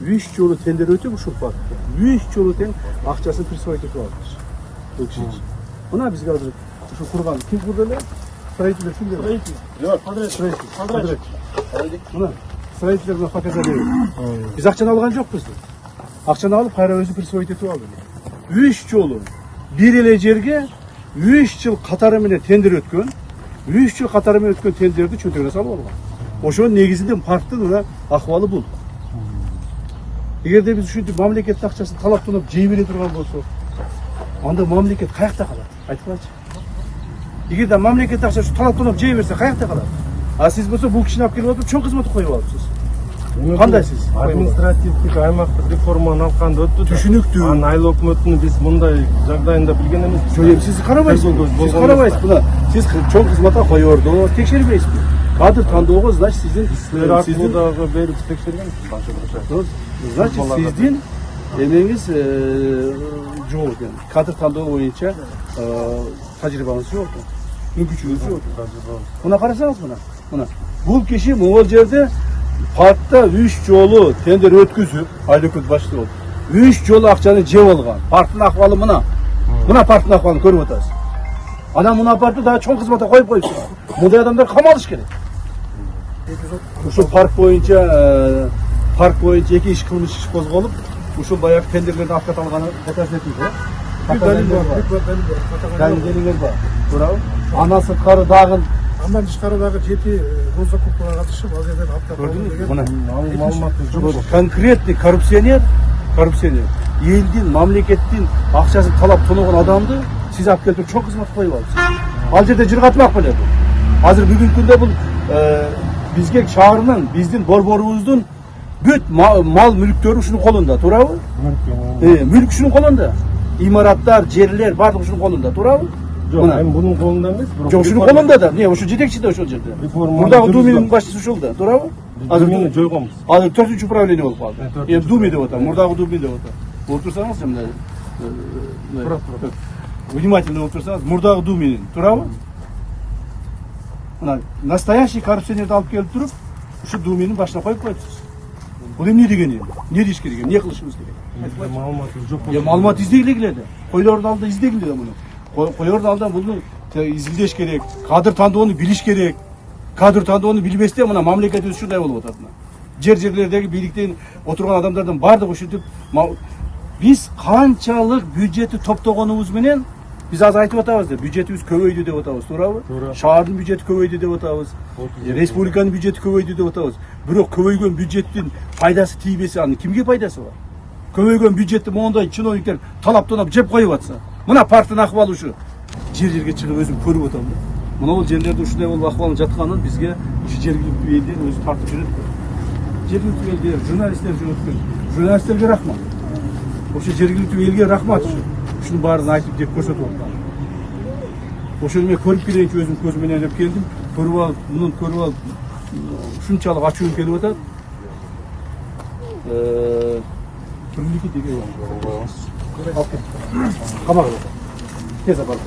3 жолу тендер өтіп ушул паркта. 3 жолу тең акчасын присвоить этип алыптыр. Бул киши. Мына бизге азыр ушу курган ким курду эле? Строитель кимдер? Строитель. Жок, подрядчик. Мына строитель мына показали. Биз акчаны алган жокпуз. Акчаны алып кайра өзү присвоить этип алды. 3 жолу бир эле жерге 3 жыл катары менен тендер өткөн. 3 жыл катары менен өткөн тендерди чөнтөгүнө салып алган. Ошонун негизинде парктын мына акыбалы бул. Эгерде биз ушинтип мамлекеттин акчасын талаптанып жей бере турган болсок, анда мамлекет каякта калат? Айтыңызчы. Эгерде мамлекет акчасын талаптанып жей берсе каякта калат? А сиз болсо бул кишини алып келип атып чоң кызматты коюп алыпсыз. Кандай сиз? Административдик аймактык реформаны алканда өттү. Түшүнүктүү. Анын айыл өкмөтүнүн биз мындай жагдайында билген эмеспиз. Жок, сиз карабайсыз. Сиз карабайсыз буна. Сиз чоң кызматка коерду, текшербейсизби? Кадр тандоого, значит, сиздин сиздин дагы берип текшергенсиз канча дурача. Значит, сиздин эмеңиз жок экен. Кадр тандоо боюнча тажрыйбаңыз жок экен. Мүмкүнчүлүгүңүз жок экен. Мына карасаңыз мына. Бул киши могул жерде паркта 3 жолу тендер өткүзүп, айлыкөт башчы болуп, 3 жолу акчаны жеп алган. Парктын акыбалы мына. Мына парктын акыбалын көрүп атасыз. Анан мына паркты дагы чоң кызматка коюп коюпсуз. Мындай адамдар камалыш керек. Ушул парк боюнча 2 иш кылмыш иш козголуп, ушул баягы тендерлерди акча алганы фотосун этиңиз. Далилдериңер бар. Туурабы? Андан сырткары дагы Андан тышкары дагы 7 роза куклуга катышып, ал жерден көрдүңүзбү? Мына маалыматы конкретный коррупционер, элдин, мамлекеттин акчасын талап тоногон адамды сиз алып келип чоң кызмат коюп алыпсыз. Ал жерде жыргатмак беле бул. Азыр бүгүнкү күндө бул бизге шаарынын, биздин борборубуздун бүт мал мүлктөрү ушунун колунда, туурабы? Мүлк ушунун колунда. Имараттар, жерлер баардыгы ушунун колунда, туурабы? Жок, эми бунун колунда эмес, бирок. Жок, ушунун колунда да. Эмне, ушул жетекчи да ошол жерде. Мурдагы Думинин башчысы ушул да, туурабы? Азыр мени жойгонбуз. Азыр 4-үчү управление болуп калды. Эми Думи деп атам, мурдагы Думи деп атам. Отурсаңыз мындай. Внимательно отурсаңыз, мурдагы Думинин, туурабы? Мына настоящий коррупционерди алып келип туруп, ушу Думинин башына коюп коюпсуз. Бул эмне дегени? Эмне деш керек? Эмне кылышыбыз керек? Маалыматыбыз жок. Маалымат издегиле да. Койлордун алдында издегиле да муну. Койлордун алдында буну изилдеш керек. Кадр тандоону билиш керек. Кадр тандоону билбесте мына мамлекетибиз ушундай болуп атат мына. Жерлердеги бийликтен отурган адамдардын баардыгы ушинтип биз канчалык бюджетти топтогонубуз менен биз азыр айтып атабыз да, бюджетибиз көбөйдү деп атабыз, туурабы? Шаардын бюджети көбөйдү деп атабыз. Республиканын бюджети көбөйдү деп атабыз. Бирок көбөйгөн бюджеттин пайдасы тийбесе анын кимге пайдасы бар? Көбөйгөн бюджетти моундай чиновниктер талаптанып жеп коюп атса, мына парктын акыбалы ушу. Жерге чыгып өзүм көрүп атам да. Мына бул жерлерде ушундай болуп акыбалын жатканын бизге ушу жергиликтүү элдер өзү тартып жүрөт. Жергиликтүү элдер, журналисттер жүрөткөн. Журналисттерге рахмат. Ошо жергиликтүү элге рахмат ушу. Ушунун баарын айтып деп көрсөтүп атат. Ошону мен көрүп келейинчи өзүм көзүм менен деп келдим. Көрүп алып, мунун көрүп алып ушунчалык ачуум келип атат. Турники деген камак. Тез апарып.